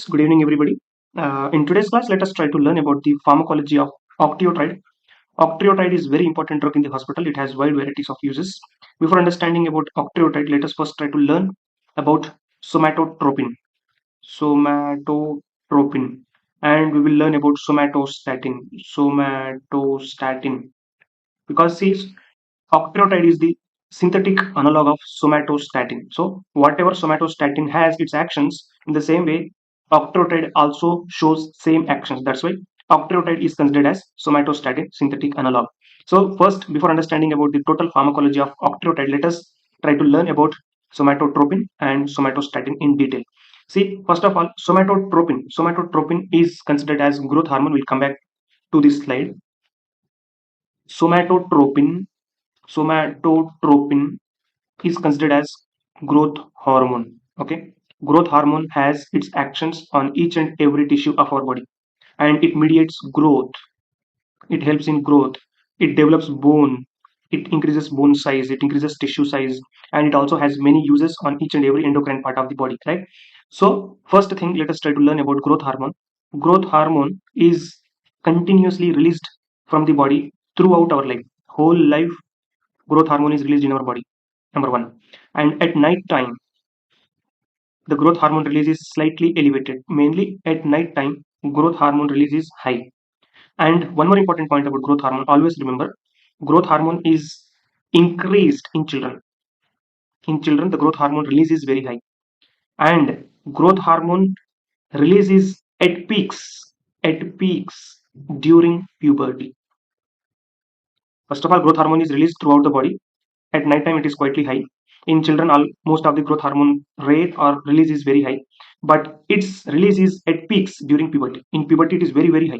Good evening, everybody. In today's class, let us try to learn about the pharmacology of octreotide. Octreotide is very important drug in the hospital. It has wide varieties of uses. Before understanding about octreotide, let us first try to learn about somatotropin. Somatotropin, and we will learn about somatostatin. Somatostatin, because see, octreotide is the synthetic analog of somatostatin. So whatever somatostatin has its actions, in the same way, octreotide also shows same actions. That's why octreotide is considered as somatostatin synthetic analog. So first, before understanding about the total pharmacology of octreotide, let us try to learn about somatotropin and somatostatin in detail. See, first of all, somatotropin. Somatotropin is considered as growth hormone. We'll come back to this slide. Somatotropin is considered as growth hormone. Okay, growth hormone has its actions on each and every tissue of our body, and it mediates growth. It helps in growth. It develops bone. It increases bone size. It increases tissue size, and it also has many uses on each and every endocrine part of the body. Right. So first thing, let us try to learn about growth hormone. Growth hormone is continuously released from the body throughout our life. Whole life, growth hormone is released in our body. Number one. And at night time, the growth hormone release is slightly elevated. Mainly at night time, growth hormone release is high. And one more important point about growth hormone, always remember, growth hormone is increased in children. In children, the growth hormone release is very high. And growth hormone release is at peaks during puberty. First of all, growth hormone is released throughout the body. At night time, it is quietly high. In children, most of the growth hormone rate or release is very high, but its release is at peaks during puberty. In puberty, it is very, very high.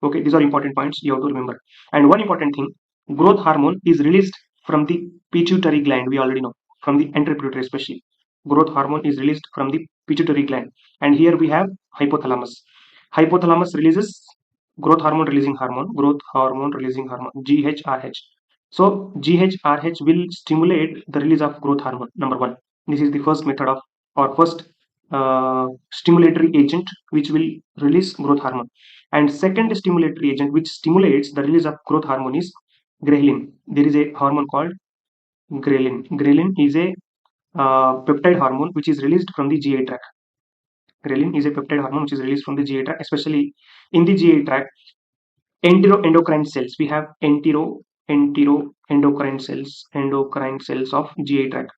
Okay, these are important points you have to remember. And one important thing, growth hormone is released from the pituitary gland. We already know, from the anteropituitary especially. Growth hormone is released from the pituitary gland. And here we have hypothalamus. Hypothalamus releases growth hormone releasing hormone, GHRH. So GHRH will stimulate the release of growth hormone. Number one, this is the first method of, or first stimulatory agent which will release growth hormone. And second stimulatory agent which stimulates the release of growth hormone is ghrelin. There is a hormone called ghrelin. Ghrelin is a peptide hormone which is released from the GI tract. Ghrelin is a peptide hormone which is released from the GI tract, especially in the GI tract. Enteroendocrine cells. We have enteroendocrine cells of GI tract.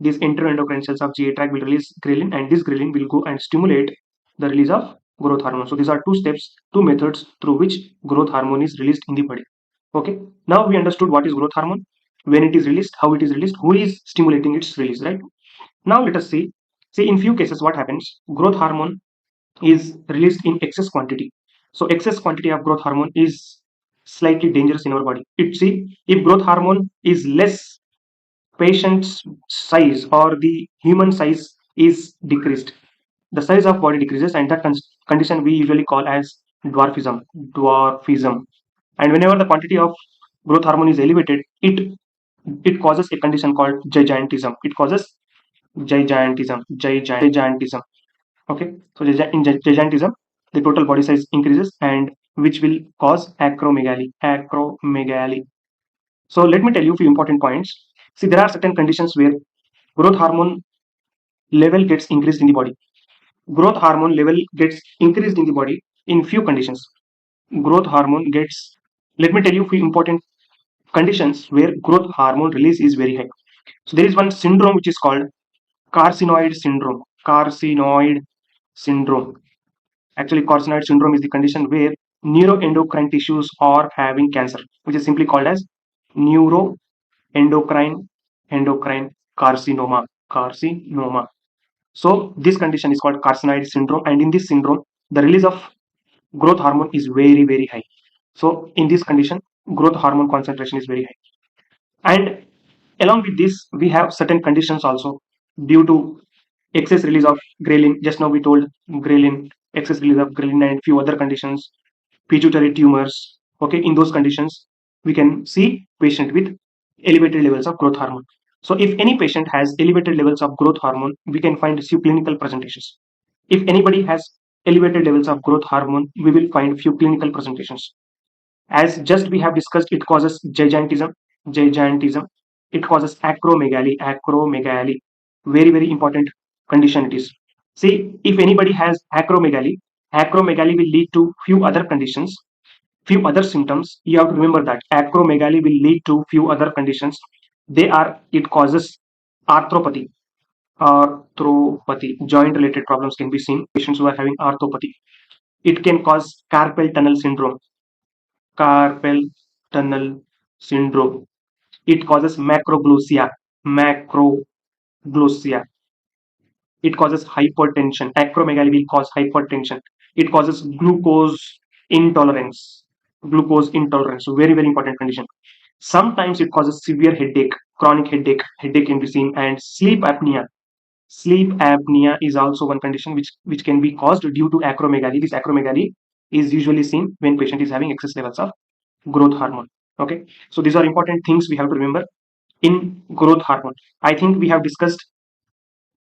These enteroendocrine cells of GI tract will release ghrelin, and this ghrelin will go and stimulate the release of growth hormone. So these are two steps, two methods through which growth hormone is released in the body. Okay. Now we understood what is growth hormone, when it is released, how it is released, who is stimulating its release, right? Now let us see. See, in few cases, what happens? Growth hormone is released in excess quantity. So excess quantity of growth hormone is slightly dangerous in our body. If growth hormone is less, patient's size or the human size is decreased. The size of body decreases, and that condition we usually call as dwarfism. Dwarfism. And whenever the quantity of growth hormone is elevated, it causes a condition called gigantism. It causes gigantism. Okay, so in gigantism, the total body size increases, and which will cause acromegaly. So let me tell you a few important points. See, there are certain conditions where growth hormone level gets increased in the body. Growth hormone level gets increased in the body in few conditions. Growth hormone gets, let me tell you a few important conditions where growth hormone release is very high. So there is one syndrome which is called carcinoid syndrome. Carcinoid syndrome. Actually, carcinoid syndrome is the condition where neuroendocrine tissues are having cancer, which is simply called as neuroendocrine endocrine carcinoma. So this condition is called carcinoid syndrome, and in this syndrome, the release of growth hormone is very, very high. So in this condition, growth hormone concentration is very high. And along with this, we have certain conditions also due to excess release of ghrelin. Just now we told ghrelin, excess release of ghrelin, and few other conditions, pituitary tumors. Okay, in those conditions, we can see patient with elevated levels of growth hormone. So if any patient has elevated levels of growth hormone, we can find few clinical presentations. If anybody has elevated levels of growth hormone, we will find few clinical presentations. As just we have discussed, it causes gigantism. It causes acromegaly. Very, very important condition it is. See, if anybody has acromegaly will lead to few other conditions, few other symptoms. You have to remember that acromegaly will lead to few other conditions. It causes arthropathy. Arthropathy, joint related problems can be seen. Patients who are having arthropathy. It can cause carpal tunnel syndrome. Carpal tunnel syndrome. It causes macroglossia. Macroglossia. It causes hypertension. Acromegaly will cause hypertension. It causes glucose intolerance. Glucose intolerance. So very, very important condition. Sometimes it causes severe headache, chronic headache. Headache can be seen, and sleep apnea. Sleep apnea is also one condition which can be caused due to acromegaly. This acromegaly is usually seen when patient is having excess levels of growth hormone. Okay, so these are important things we have to remember in growth hormone. I think we have discussed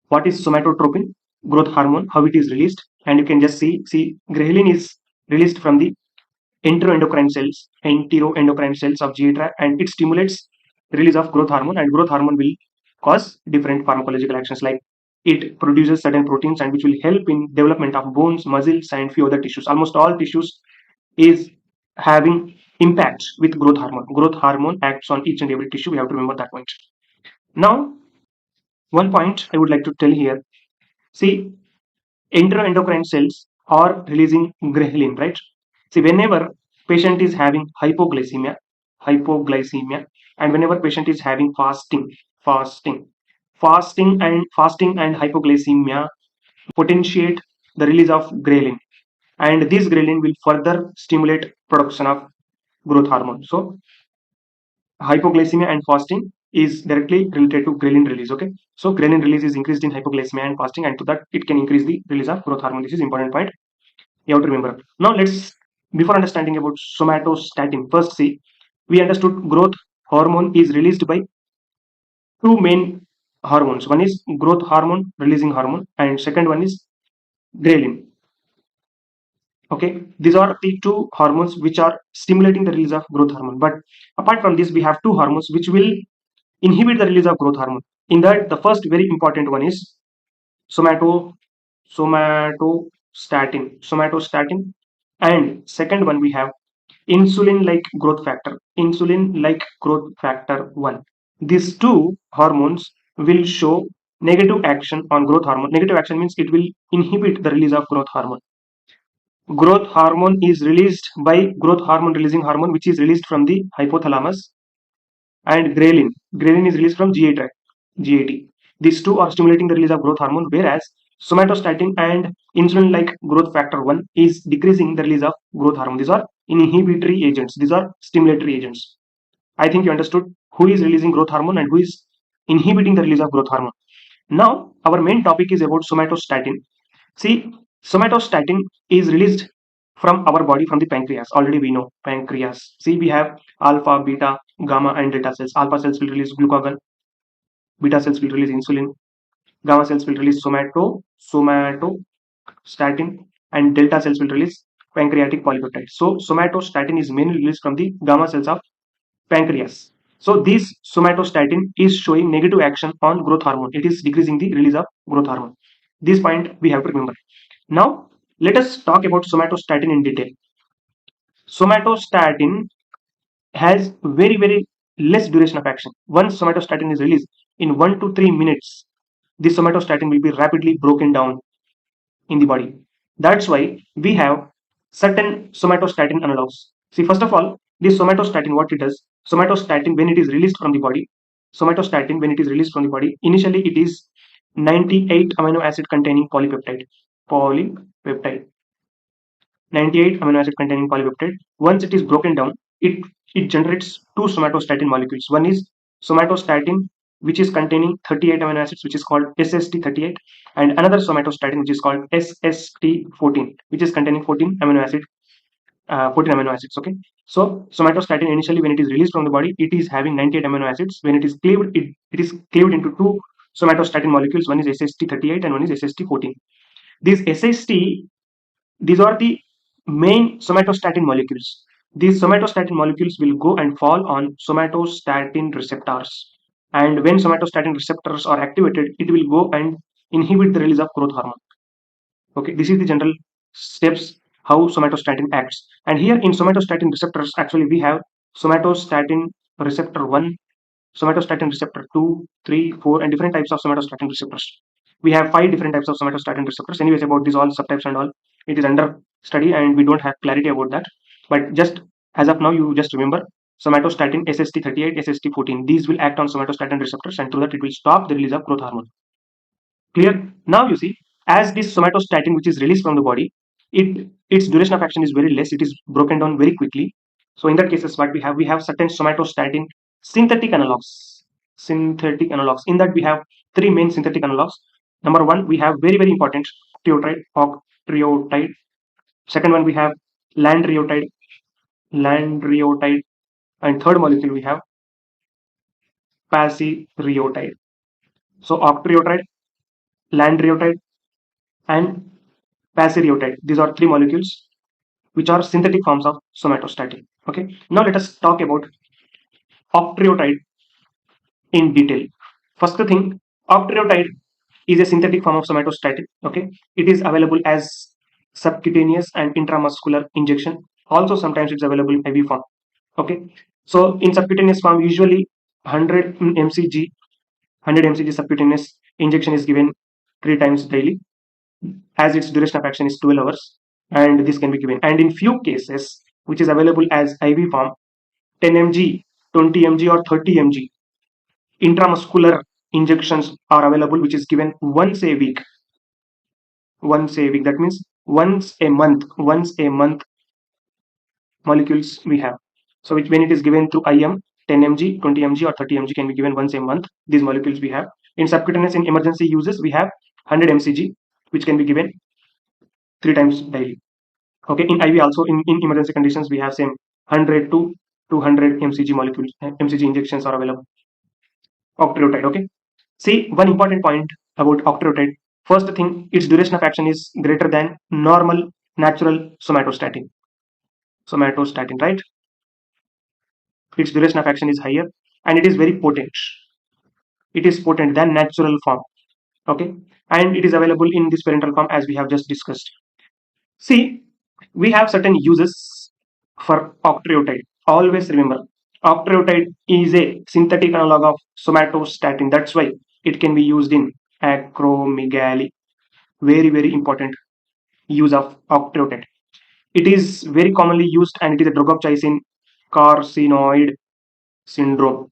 what is somatotropin, growth hormone, how it is released, and you can just see ghrelin is released from the enteroendocrine cells of GI tract, and it stimulates release of growth hormone, and growth hormone will cause different pharmacological actions, like it produces certain proteins and which will help in development of bones, muscles, and few other tissues. Almost all tissues is having impact with growth hormone. Growth hormone acts on each and every tissue. We have to remember that point. Now, one point I would like to tell here. See, enteroendocrine cells are releasing ghrelin, right? See, whenever patient is having hypoglycemia, and whenever patient is having fasting, fasting and hypoglycemia potentiate the release of ghrelin, and this ghrelin will further stimulate production of growth hormone. So hypoglycemia and fasting is directly related to ghrelin release. Okay, so ghrelin release is increased in hypoglycemia and fasting, and to that it can increase the release of growth hormone. This is important point you have to remember. Now let's, before understanding about somatostatin, first see, we understood growth hormone is released by two main hormones. One is growth hormone releasing hormone, and second one is ghrelin. Okay, these are the two hormones which are stimulating the release of growth hormone. But apart from this, we have two hormones which will inhibit the release of growth hormone. In that, the first very important one is somato somatostatin, and second one we have insulin like growth factor 1. These two hormones will show negative action on growth hormone. Negative action means it will inhibit the release of growth hormone. Growth hormone is released by growth hormone releasing hormone, which is released from the hypothalamus, and ghrelin is released from GI tract, GAT. These two are stimulating the release of growth hormone, whereas somatostatin and insulin like growth factor 1 is decreasing the release of growth hormone. These are inhibitory agents, these are stimulatory agents. I think you understood who is releasing growth hormone and who is inhibiting the release of growth hormone. Now our main topic is about somatostatin. See, somatostatin is released from our body from the pancreas. Already we know pancreas. See, we have alpha, beta, gamma, and delta cells. Alpha cells will release glucagon, beta cells will release insulin, gamma cells will release somatostatin, and delta cells will release pancreatic polypeptide. So, somatostatin is mainly released from the gamma cells of pancreas. So, this somatostatin is showing negative action on growth hormone. It is decreasing the release of growth hormone. This point we have to remember. Now, let us talk about somatostatin in detail. Somatostatin has very, very less duration of action. Once somatostatin is released, in 1 to 3 minutes, this somatostatin will be rapidly broken down in the body. That's why we have certain somatostatin analogs. See, first of all, this somatostatin, what it does, somatostatin, when it is released from the body, initially it is 98 amino acid containing polypeptide. 98 amino acid containing polypeptide. Once it is broken down, it generates two somatostatin molecules. One is somatostatin, which is containing 38 amino acids, which is called SST38, and another somatostatin, which is called SST14, which is containing 14 amino acids. Okay, so somatostatin initially, when it is released from the body, it is having 98 amino acids. When it is cleaved, it is cleaved into two somatostatin molecules. One is SST38 and one is SST14. This SST These are the main somatostatin molecules. These somatostatin molecules will go and fall on somatostatin receptors. And when somatostatin receptors are activated, it will go and inhibit the release of growth hormone. Okay, this is the general steps how somatostatin acts. And here in somatostatin receptors, actually we have somatostatin receptor 1, somatostatin receptor 2, 3, 4, and different types of somatostatin receptors. We have 5 different types of somatostatin receptors. Anyways, about this all subtypes and all, it is under study and we don't have clarity about that. But just as of now, you just remember somatostatin SST38, SST14. These will act on somatostatin receptors and through that it will stop the release of growth hormone. Clear? Now you see, as this somatostatin which is released from the body, its duration of action is very less. It is broken down very quickly. So in that cases, what we have certain somatostatin synthetic analogs. Synthetic analogs. In that we have three main synthetic analogs. Number one, we have very important octreotide. Second one we have landreotide, and third molecule we have pasireotide. So octreotide, landreotide, and pasireotide. These are three molecules which are synthetic forms of somatostatin. Okay. Now let us talk about octreotide in detail. First thing, octreotide is a synthetic form of somatostatin. Okay. It is available as subcutaneous and intramuscular injection. Also, sometimes it's available in IV form. Okay. So in subcutaneous form, usually 100 mcg, 100 mcg subcutaneous injection is given 3 times daily, as its duration of action is 12 hours, and this can be given. And in few cases, which is available as IV form, 10 mg, 20 mg, or 30 mg intramuscular injections are available, which is given once a week. Once a week, that means once a month. Once a month molecules we have. So which, when it is given through IM, 10 mg, 20 mg, or 30 mg can be given once a month. These molecules we have. In subcutaneous, in emergency uses, we have 100 mcg, which can be given 3 times daily. Okay, in IV also, in emergency conditions, we have same 100 to 200 mcg molecules, mcg injections are available. Octreotide. Okay, see one important point about octreotide. First thing, its duration of action is greater than normal natural somatostatin. Somatostatin, right? Its duration of action is higher and it is very potent. It is potent than natural form. Okay, and it is available in this parental form as we have just discussed. See, we have certain uses for octreotide. Always remember, octreotide is a synthetic analog of somatostatin. That's why it can be used in acromegaly. Very important use of octreotide. It is very commonly used and it is a drug of choice in carcinoid syndrome.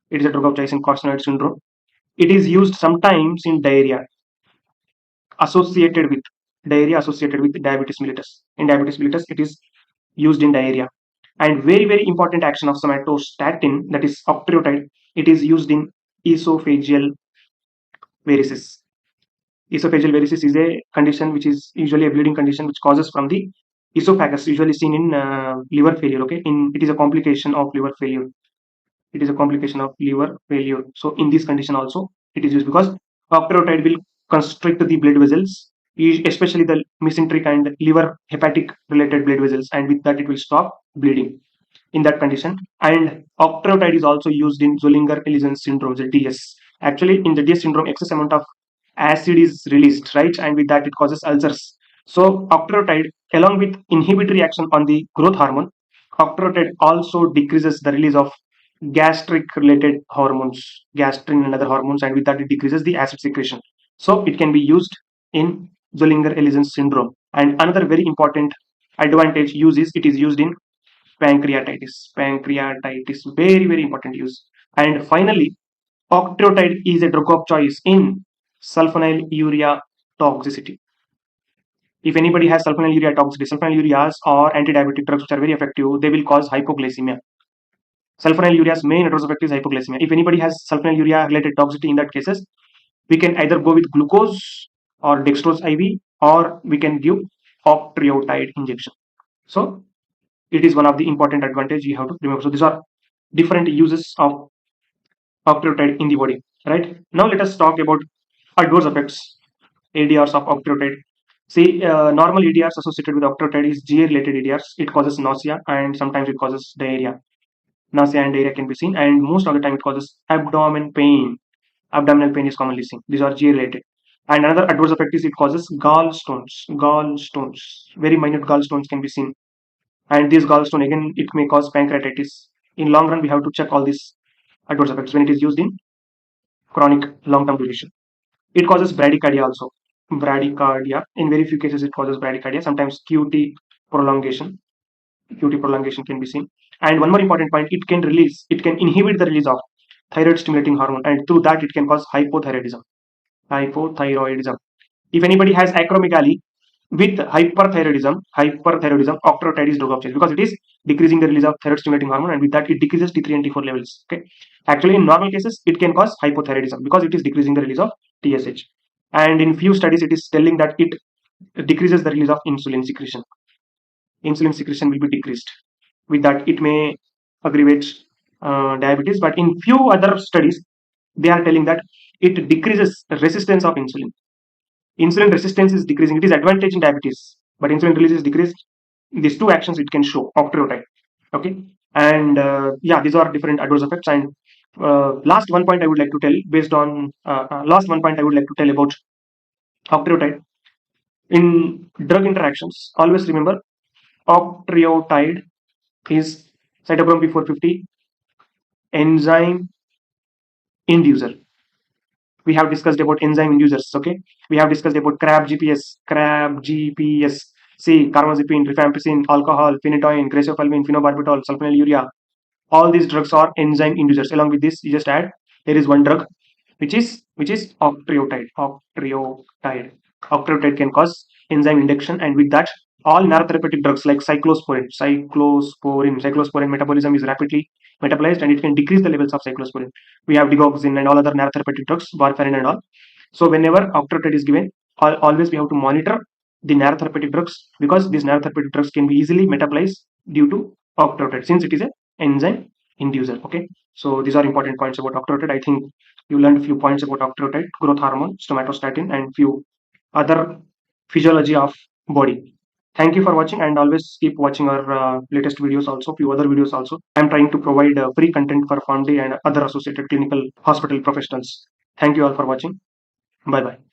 It is a drug of choice in carcinoid syndrome. It is used sometimes in associated with diarrhea associated with diabetes mellitus. In diabetes mellitus, it is used in diarrhea. And very important action of somatostatin, that is octreotide, it is used in esophageal varices. Esophageal varices is a condition which is usually a bleeding condition which causes from the esophagus, usually seen in liver failure. Okay, it is a complication of liver failure. It is a complication of liver failure. So in this condition also it is used because octreotide will constrict the blood vessels, especially the mesenteric and liver hepatic related blood vessels, and with that it will stop bleeding in that condition. And octreotide is also used in Zollinger-Ellison syndrome, the DS. Actually, in the DS syndrome, excess amount of acid is released, right? And with that, it causes ulcers. So octreotide, along with inhibitory action on the growth hormone, octreotide also decreases the release of gastric related hormones, gastrin and other hormones, and with that it decreases the acid secretion. So it can be used in Zollinger-Ellison syndrome. And another very important advantage use is it is used in pancreatitis, very important use. And finally, octreotide is a drug of choice in sulfonylurea toxicity. If anybody has sulfonylurea toxicity, sulfonylureas or anti-diabetic drugs which are very effective, they will cause hypoglycemia. Sulfonylurea's main adverse effect is hypoglycemia. If anybody has sulfonylurea related toxicity, in that cases, we can either go with glucose or dextrose IV, or we can give octreotide injection. So it is one of the important advantage you have to remember. So these are different uses of octreotide in the body, right? Now let us talk about adverse effects, ADRs of octreotide. See, normal EDRs associated with octreotide is GA related EDRs. It causes nausea and sometimes it causes diarrhea. Nausea and diarrhea can be seen, and most of the time it causes abdomen pain. Abdominal pain is commonly seen. These are GA related. And another adverse effect is it causes gallstones. Gallstones, very minute gallstones can be seen. And this gallstone again, it may cause pancreatitis. In long run, we have to check all these adverse effects when it is used in chronic long-term duration. It causes bradycardia also. Bradycardia. In very few cases, it causes bradycardia. Sometimes prolongation. QT prolongation can be seen. And one more important point, it can inhibit the release of thyroid stimulating hormone, and through that, it can cause hypothyroidism. Hypothyroidism. If anybody has acromegaly with hyperthyroidism, octreotide is drug of choice because it is decreasing the release of thyroid stimulating hormone, and with that, it decreases T3 and T4 levels. Okay, actually, in normal cases, it can cause hypothyroidism because it is decreasing the release of TSH. And in few studies, it is telling that it decreases the release of insulin secretion. Insulin secretion will be decreased. With that, it may aggravate diabetes. But in few other studies, they are telling that it decreases the resistance of insulin. Insulin resistance is decreasing. It is advantage in diabetes, but insulin release is decreased. These two actions it can show octreotide. Okay, and yeah, these are different adverse effects. And last one point I would like to tell based on last one point I would like to tell about octreotide in drug interactions. Always remember octreotide is cytochrome P450 enzyme inducer. We have discussed about enzyme inducers. Okay, we have discussed about crab gps. See, carbamazepine, rifampicin, alcohol, phenytoin, graceolpulmin, phenobarbital, sulfonylurea. All these drugs are enzyme inducers. Along with this, you just add there is one drug which is octreotide. Octreotide can cause enzyme induction, and with that, all narrotherapeutic drugs like cyclosporine metabolism is rapidly metabolized, and it can decrease the levels of cyclosporine. We have digoxin and all other narrotherapeutic drugs, warfarin and all. So whenever octreotide is given, always we have to monitor the narrotherapeutic drugs, because these narrotherapeutic drugs can be easily metabolized due to octreotide, since it is an enzyme inducer. Okay, so these are important points about octreotide. I think you learned a few points about octreotide, growth hormone, somatostatin, and few other physiology of body. Thank you for watching, and always keep watching our latest videos, also few other videos also. I'm trying to provide free content for PharmD and other associated clinical hospital professionals. Thank you all for watching. Bye bye.